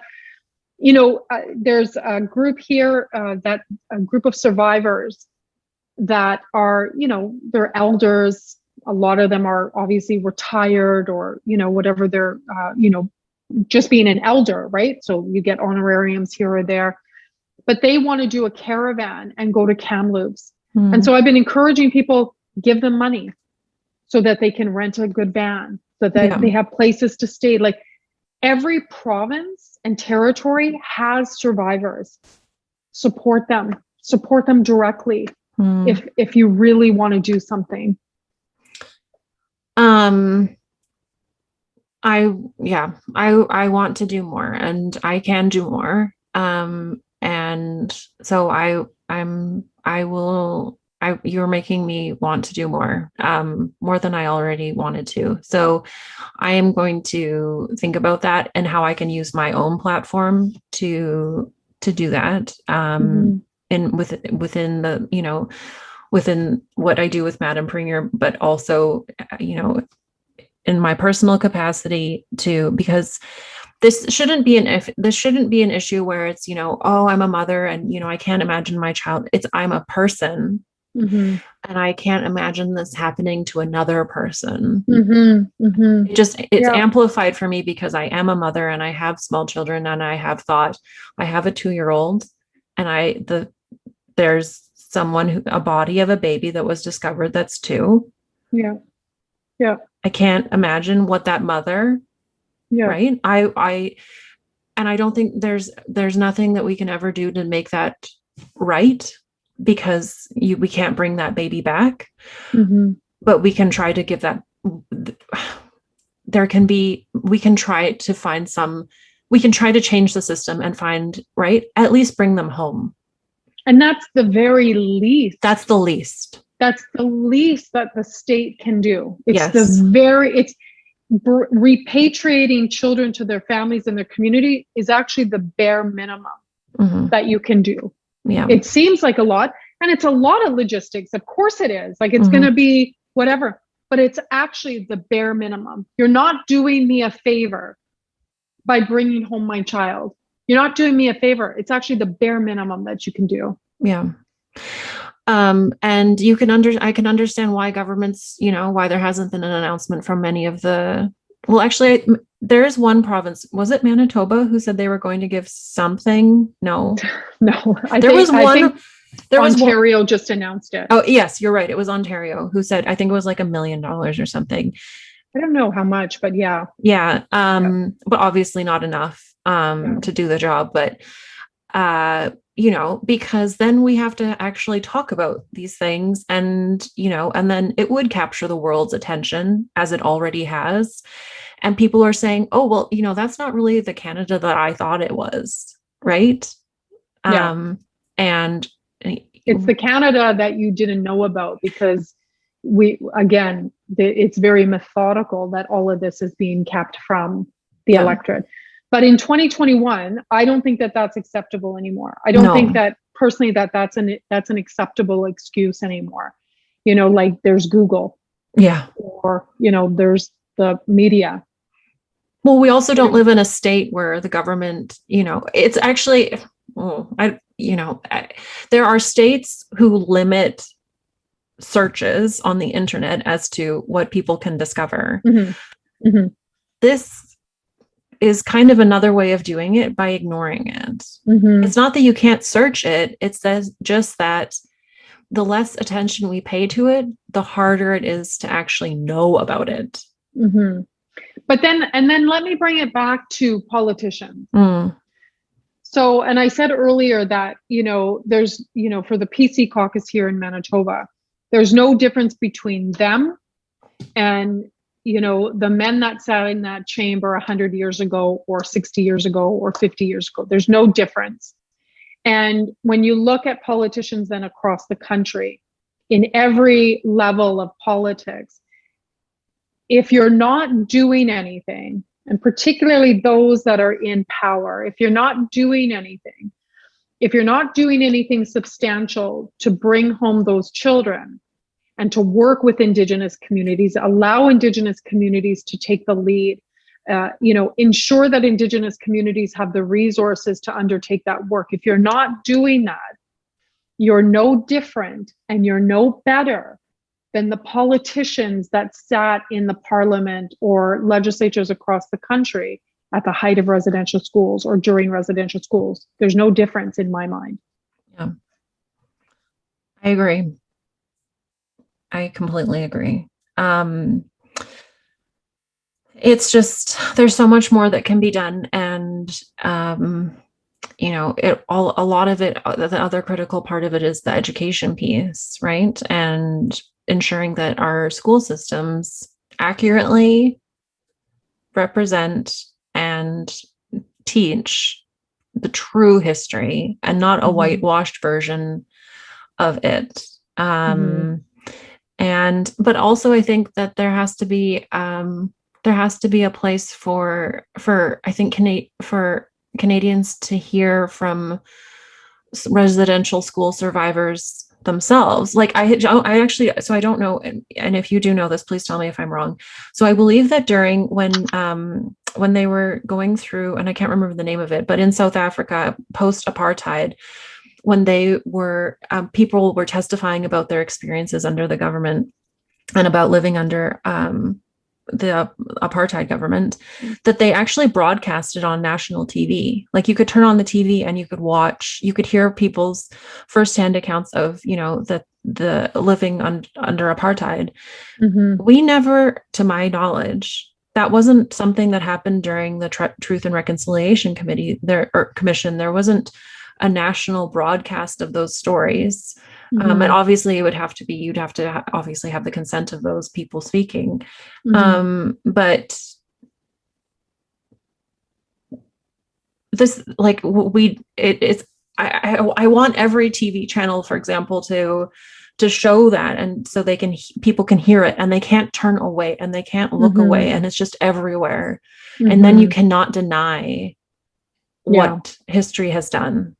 B: there's a group here, a group of survivors that are, they're elders. A lot of them are obviously retired or, whatever they're, just being an elder, right? So you get honorariums here or there, but they want to do a caravan and go to Kamloops. And so I've been encouraging people, give them money, so that they can rent a good van, so that they have places to stay. Like every province and territory has survivors. Support them directly if you really want to do something.
A: I want to do more, and I can do more. And so you're making me want to do more than I already wanted to. So I am going to think about that and how I can use my own platform to do that. Within the, within what I do with Madam Premier, but also, in my personal capacity too, because this shouldn't be an issue where it's, oh, I'm a mother and, I can't imagine my child. I'm a person. And I can't imagine this happening to another person. It's amplified for me because I am a mother and I have small children, and I have thought, I have a 2-year-old, and there's someone a body of a baby that was discovered that's 2. I can't imagine what that mother, right? I don't think there's nothing that we can ever do to make that right, because we can't bring that baby back. But we can try to give that, we can try to change the system and find, right, at least bring them home.
B: And that's the very least.
A: That's the least.
B: That's the least that the state can do. It's repatriating children to their families and their community is actually the bare minimum that you can do. It seems like a lot, and it's a lot of logistics. Of course it is. Like, it's going to be whatever, but it's actually the bare minimum. You're not doing me a favor by bringing home my child. You're not doing me a favor. It's actually the bare minimum that you can do.
A: And I can understand why governments, why there hasn't been an announcement from many of the, well, actually, there is one province, was it Manitoba, who said they were going to give something? No.
B: Ontario just announced it.
A: Oh, yes, you're right. It was Ontario who said, I think it was like $1 million or something.
B: I don't know how much, but yeah.
A: But obviously not enough to do the job. But, because then we have to actually talk about these things, and then it would capture the world's attention, as it already has. And people are saying, oh, well, that's not really the Canada that I thought it was. Right. And
B: it's the Canada that you didn't know about, because it's very methodical that all of this is being kept from the electorate. But in 2021, I don't think that that's acceptable anymore. I don't think that personally that's an acceptable excuse anymore. Like there's Google. Or, there's the media.
A: Well, we also don't live in a state where the government, it's actually, there are states who limit searches on the internet as to what people can discover. This is kind of another way of doing it, by ignoring it. It's not that you can't search it. It's just that the less attention we pay to it, the harder it is to actually know about it.
B: But then let me bring it back to politicians. So, and I said earlier that, there's, for the PC caucus here in Manitoba, there's no difference between them and, the men that sat in that chamber 100 years ago or 60 years ago or 50 years ago. There's no difference. And when you look at politicians then across the country, in every level of politics, if you're not doing anything, and particularly those that are in power, if you're not doing anything substantial to bring home those children and to work with Indigenous communities, allow Indigenous communities to take the lead, ensure that Indigenous communities have the resources to undertake that work. If you're not doing that, you're no different and you're no better than the politicians that sat in the parliament or legislatures across the country at the height of residential schools or during residential schools. There's no difference in my mind.
A: Yeah, I agree. I completely agree. It's just, there's so much more that can be done. And, a lot of it, the other critical part of it is the education piece, right? And ensuring that our school systems accurately represent and teach the true history and not a whitewashed version of it. But also I think that there has to be a place for I think for Canadians to hear from residential school survivors themselves. Like I actually, so I don't know, and if you do know this, please tell me if I'm wrong. So I believe that during when they were going through, and I can't remember the name of it, but in South Africa post-apartheid, when they were people were testifying about their experiences under the government and about living under the apartheid government, that they actually broadcasted on national TV. Like you could turn on the TV and you could hear people's firsthand accounts of, the living under apartheid. We never, to my knowledge, that wasn't something that happened during the Truth and Reconciliation Commission. There wasn't a national broadcast of those stories. And obviously you'd have to obviously have the consent of those people speaking. But this, like, I want every TV channel, for example, to show that, and so people can hear it, and they can't turn away and they can't look away, and it's just everywhere. And then you cannot deny what history has done.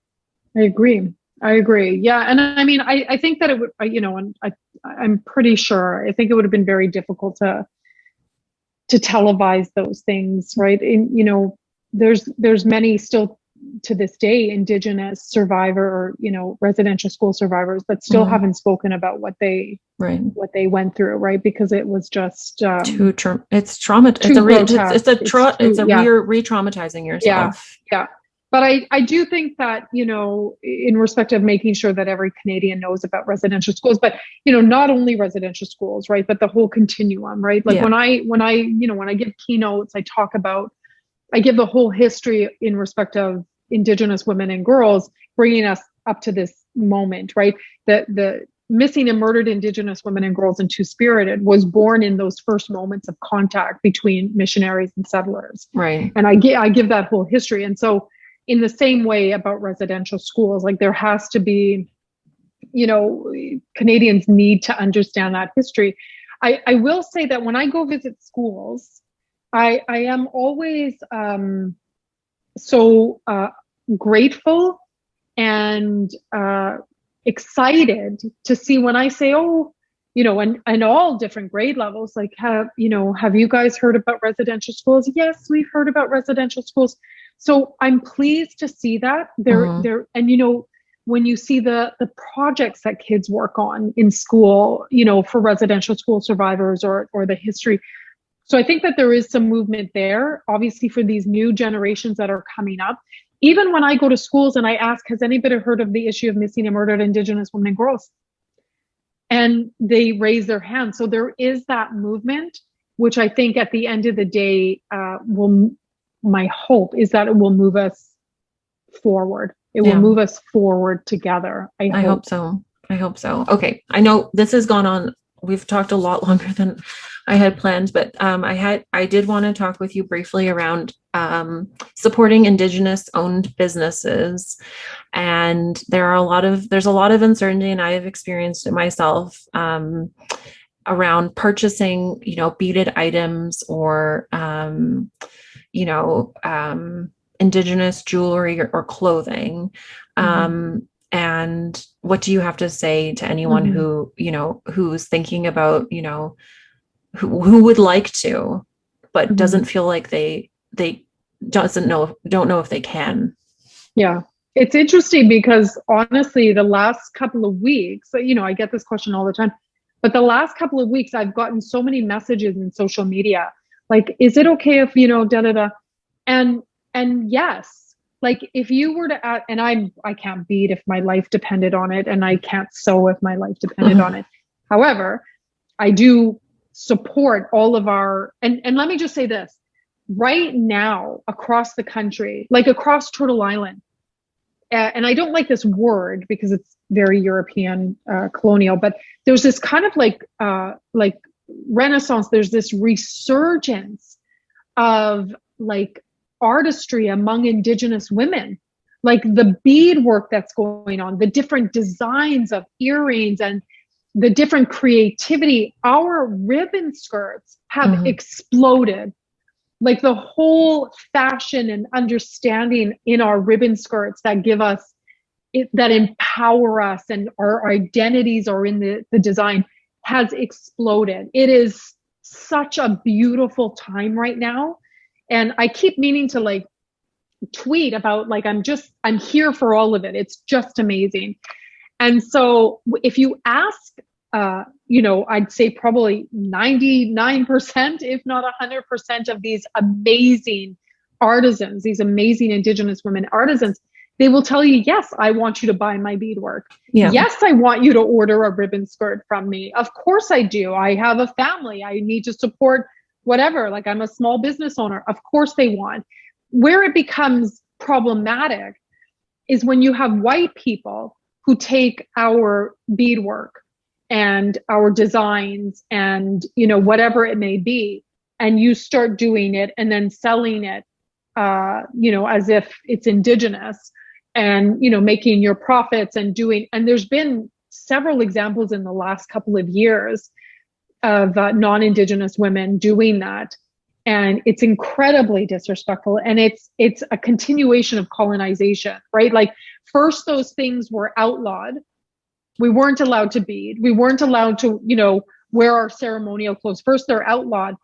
B: I agree. Yeah. And I mean, I think that it would, and I'm pretty sure, I think it would have been very difficult to televise those things, right? There's many still to this day, Indigenous survivor or, residential school survivors that still haven't spoken about what they went through, right? Because it was just
A: it's trauma. It's re-traumatizing yourself.
B: Yeah. But I do think that, in respect of making sure that every Canadian knows about residential schools, but, not only residential schools, right, but the whole continuum, right? Like when I give keynotes, I give the whole history in respect of Indigenous women and girls, bringing us up to this moment, right? The missing and murdered Indigenous women and girls in Two-Spirited was born in those first moments of contact between missionaries and settlers.
A: Right.
B: And I give that whole history. And so, in the same way about residential schools, like there has to be, Canadians need to understand that history. I will say that when I go visit schools, I am always so grateful and excited to see when I say, and all different grade levels, like, have you guys heard about residential schools? Yes, we've heard about residential schools. So I'm pleased to see that and when you see the projects that kids work on in school, for residential school survivors or the history. So I think that there is some movement there, obviously, for these new generations that are coming up. Even when I go to schools and I ask, has anybody heard of the issue of missing and murdered Indigenous women and girls? And they raise their hands. So there is that movement, which I think at the end of the day my hope is that it will move us forward. It will move us forward together. I hope
A: so. Okay. I know this has gone on. We've talked a lot longer than I had planned, but I did want to talk with you briefly around supporting Indigenous owned businesses. And there's a lot of uncertainty, and I have experienced it myself, around purchasing, beaded items or, Indigenous jewelry or clothing. And what do you have to say to anyone who, who's thinking about, who would like to, but doesn't feel like they don't know if they can?
B: Yeah. It's interesting because honestly, the last couple of weeks, I get this question all the time, but the last couple of weeks I've gotten so many messages in social media, like, is it okay if, da-da-da? And yes, like if you were to and I can't bead if my life depended on it, and I can't sew if my life depended on it. However, I do support all of our, and let me just say this, right now across the country, like across Turtle Island, and I don't like this word because it's very European, colonial, but there's this kind of like renaissance, there's this resurgence of like artistry among Indigenous women, like the beadwork that's going on, the different designs of earrings and the different creativity. Our ribbon skirts have exploded. Like the whole fashion and understanding in our ribbon skirts that give us, that empower us, and our identities are in the design, has exploded. It is such a beautiful time right now. And I keep meaning to like tweet about like, I'm here for all of it. It's just amazing. And so if you ask, I'd say probably 99%, if not 100% of these amazing artisans, these amazing Indigenous women artisans, they will tell you, yes, I want you to buy my beadwork. Yeah. Yes, I want you to order a ribbon skirt from me. Of course I do. I have a family. I need to support whatever. Like I'm a small business owner. Of course they want. Where it becomes problematic is when you have white people who take our beadwork and our designs and, whatever it may be, and you start doing it and then selling it, as if it's Indigenous, and, making your profits and there's been several examples in the last couple of years of non-Indigenous women doing that. And it's incredibly disrespectful. And it's a continuation of colonization, right? Like first those things were outlawed. We weren't allowed to bead. We weren't allowed to, wear our ceremonial clothes. First they're outlawed.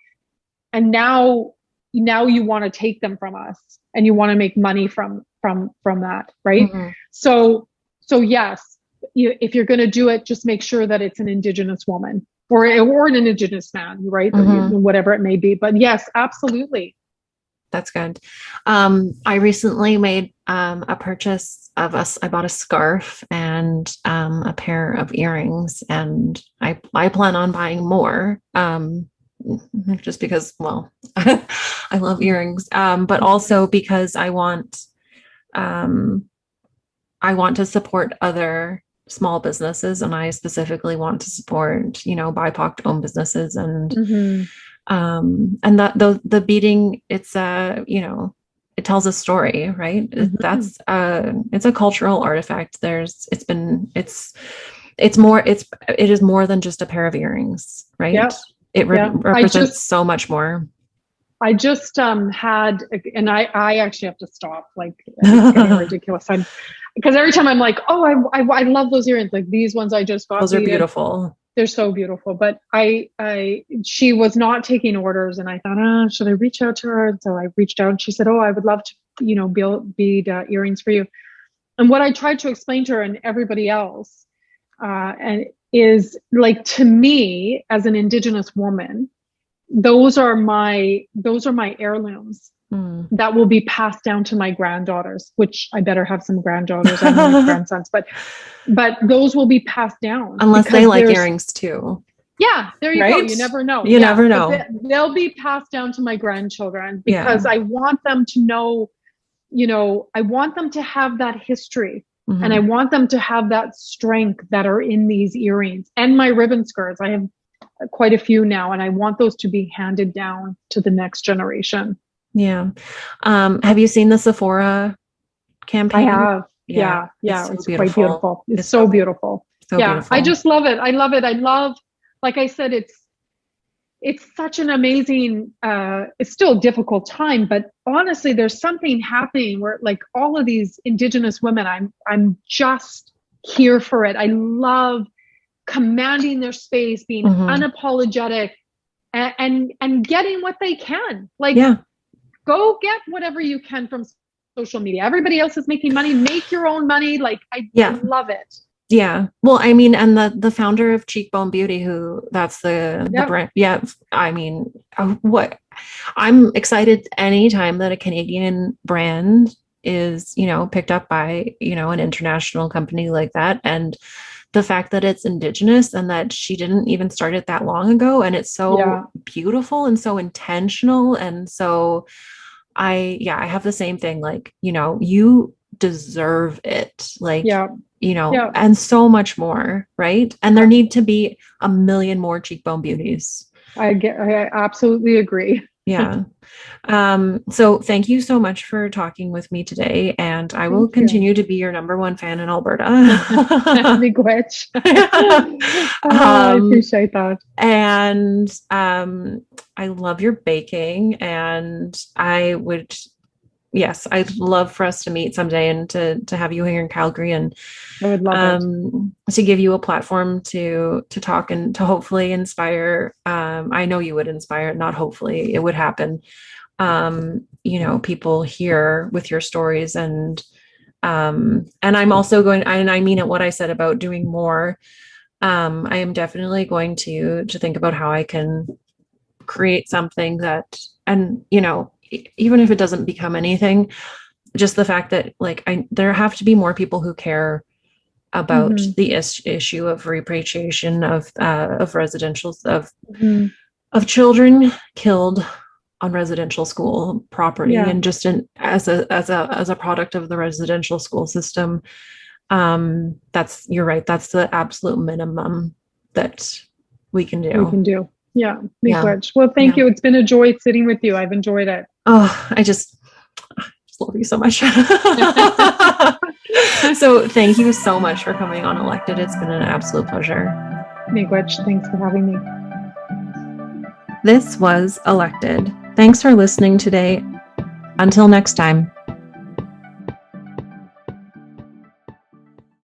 B: And now you want to take them from us and you want to make money from that, right? Mm-hmm. So yes, if you're going to do it, just make sure that it's an Indigenous woman or an Indigenous man, right? Mm-hmm. Or whatever it may be. But yes, absolutely.
A: That's good. I recently made a purchase of I bought a scarf and a pair of earrings, and I plan on buying more, just because, well, I love earrings, but also because I want to support other small businesses, and I specifically want to support, BIPOC owned businesses, and and that the beading, it's it tells a story, right? Mm-hmm. That's it's a cultural artifact. It is more than just a pair of earrings, right? Yep. It represents so much more.
B: I just had, and I actually have to stop, like it's getting ridiculous. Because every time I'm like, oh, I love those earrings. Like these ones I just got.
A: Those are beautiful.
B: They're so beautiful. But she was not taking orders, and I thought, should I reach out to her? And so I reached out, and she said, I would love to, bead earrings for you. And what I tried to explain to her and everybody else, and is like, to me as an Indigenous woman, those are my heirlooms that will be passed down to my granddaughters, which I better have some granddaughters and grandsons, but those will be passed down.
A: Unless they like earrings too.
B: Yeah, there you go. You never know.
A: You never know.
B: They'll be passed down to my grandchildren because I want them to know, I want them to have that history. Mm-hmm. And I want them to have that strength that are in these earrings and my ribbon skirts. I have quite a few now, and I want those to be handed down to the next generation.
A: Yeah. Have you seen the Sephora campaign?
B: I have. Yeah. It's quite beautiful. It's so beautiful. So beautiful. I just love it. I love it. I love, like I said, it's such an amazing, it's still a difficult time, but honestly, there's something happening where like all of these Indigenous women, I'm just here for it. I love commanding their space, being unapologetic and getting what they can. Like, go get whatever you can from social media. Everybody else is making money. Make your own money. Like, I love it.
A: Yeah. Well, I mean, and the founder of Cheekbone Beauty, that's the brand. Yeah. I mean, what I'm excited anytime that a Canadian brand is, picked up by, an international company like that. And the fact that it's Indigenous and that she didn't even start it that long ago. And it's so beautiful and so intentional. And so I have the same thing. Like, you deserve it. Like, and so much more. Right. And there need to be a million more cheekbone beauties.
B: I absolutely agree.
A: Yeah. So thank you so much for talking with me today, and I will continue to be your number one fan in Alberta.
B: Miigwech. I appreciate that.
A: And I love your baking, and I'd love for us to meet someday and to have you here in Calgary, and
B: I would love it.
A: To give you a platform to talk and to hopefully inspire. I know you would inspire, not hopefully, it would happen. People here with your stories, and I'm also going, and I mean it, what I said about doing more. I am definitely going to think about how I can create something that, and even if it doesn't become anything, just the fact that there have to be more people who care about the issue of repatriation of residential of children killed on residential school property, and just as a product of the residential school system. You're right. That's the absolute minimum that we can do.
B: Yeah. Well, thank you. It's been a joy sitting with you. I've enjoyed it.
A: Oh, I just love you so much. So thank you so much for coming on Elected. It's been an absolute pleasure.
B: Miigwech, thanks for having me.
A: This was Elected. Thanks for listening today. Until next time.